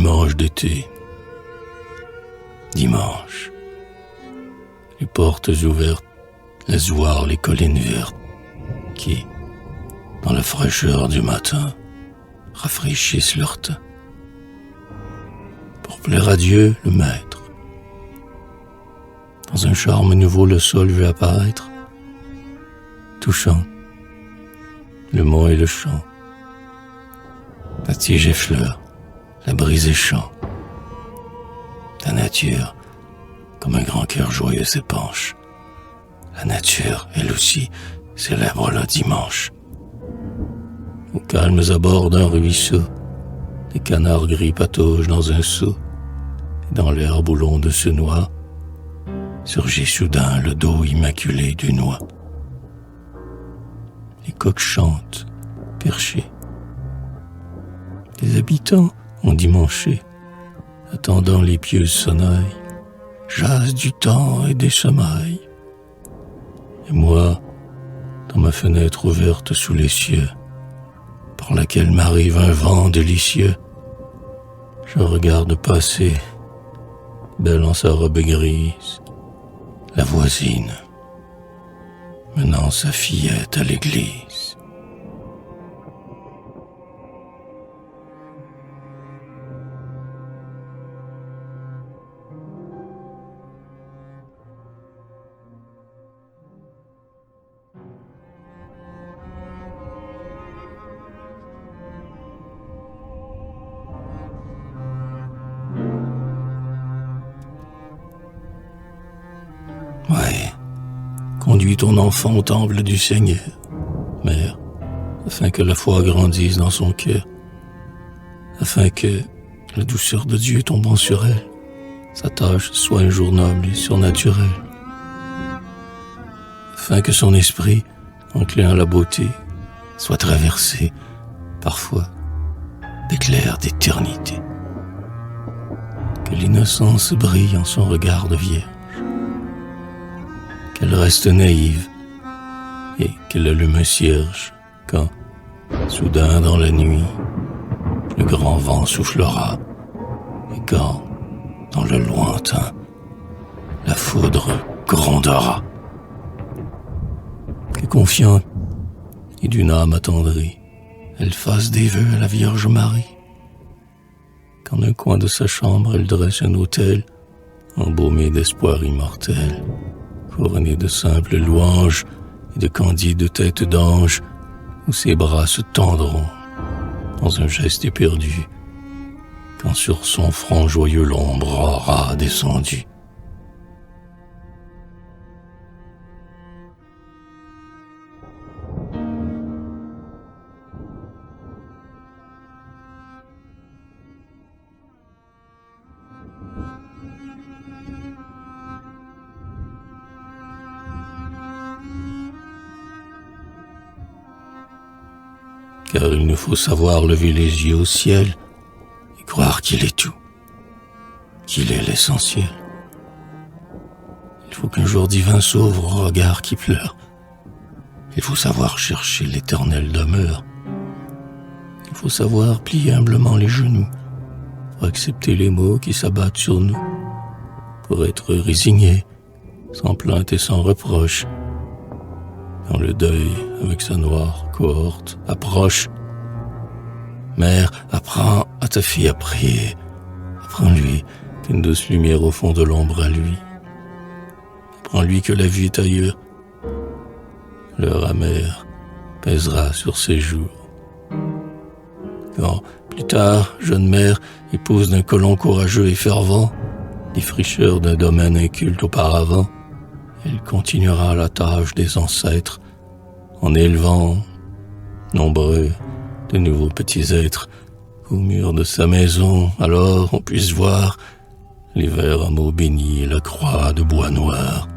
dimanche d'été. Dimanche. Les portes ouvertes laissent voir les collines vertes qui, dans la fraîcheur du matin, rafraîchissent leur teint. Pour plaire à Dieu, le maître. Dans un charme nouveau, le sol veut apparaître, touchant le mot et le chant. La tige effleure, la brise est chant. La nature, comme un grand cœur joyeux, s'épanche. La nature, elle aussi, célèbre le dimanche. Aux calmes abords d'un ruisseau, des canards gris pataugent dans un seau, et dans l'herbe où l'onde se noie, surgit soudain le dos immaculé d'une oie. Les coqs chantent, perchés. Les habitants ont dimanché, attendant les pieuses sonnailles, jasent du temps et des semailles. Et moi, dans ma fenêtre ouverte sous les cieux, par laquelle m'arrive un vent délicieux, je regarde passer, belle en sa robe grise, la voisine, menant sa fillette à l'église. Ouais, conduis ton enfant au temple du Seigneur, mère, afin que la foi grandisse dans son cœur, afin que la douceur de Dieu tombant sur elle, sa tâche soit un jour noble et surnaturel, afin que son esprit, enclin à la beauté, soit traversé, parfois, d'éclairs d'éternité. Que l'innocence brille en son regard de vierge, qu'elle reste naïve et qu'elle allume un cierge quand, soudain dans la nuit, le grand vent soufflera et quand, dans le lointain, la foudre grondera. Que confiante et d'une âme attendrie, elle fasse des vœux à la Vierge Marie. Qu'en un coin de sa chambre, elle dresse un autel embaumé d'espoir immortel, couronné de simples louanges et de candides têtes d'ange, où ses bras se tendront dans un geste éperdu, quand sur son front joyeux l'ombre aura descendu. Car il nous faut savoir lever les yeux au ciel et croire qu'il est tout, qu'il est l'essentiel. Il faut qu'un jour divin s'ouvre au regard qui pleure. Il faut savoir chercher l'éternelle demeure. Il faut savoir plier humblement les genoux pour accepter les maux qui s'abattent sur nous, pour être résigné, sans plainte et sans reproche, quand le deuil, avec sa noire cohorte, approche. Mère, apprends à ta fille à prier. Apprends-lui qu'une douce lumière au fond de l'ombre à lui. Apprends-lui que la vie est ailleurs. L'heure amère pèsera sur ses jours. Quand, plus tard, jeune mère, épouse d'un colon courageux et fervent, défricheur d'un domaine inculte auparavant, elle continuera la tâche des ancêtres en élevant, nombreux, de nouveaux petits êtres, au mur de sa maison, alors on puisse voir les verts rameaux bénis et la croix de bois noir